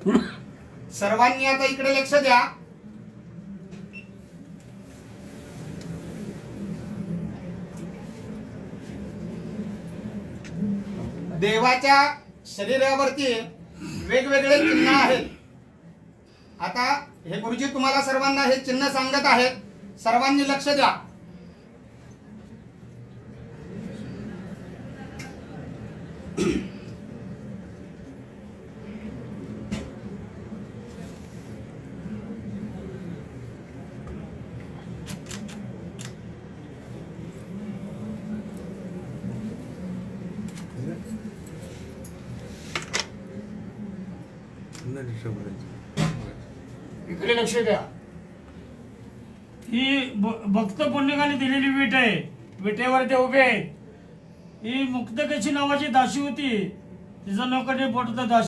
सर्वांनी आता इकडे लक्ष द्या. देवाच्या शरीरावरती वेगवेगळे चिन्ह आहेत. आता हे गुरुजी तुम्हाला सर्वांना हे चिन्ह सांगत आहेत. सर्वांनी लक्ष द्या. इकडे लक्ष द्या. ही भक्त पुण्यकाने दिलेली वीट आहे. विटेवर ते उभे आहेत. ही मुक्तकेशी नावाची दासी होती. तिचं नाव कडे बोट दासी.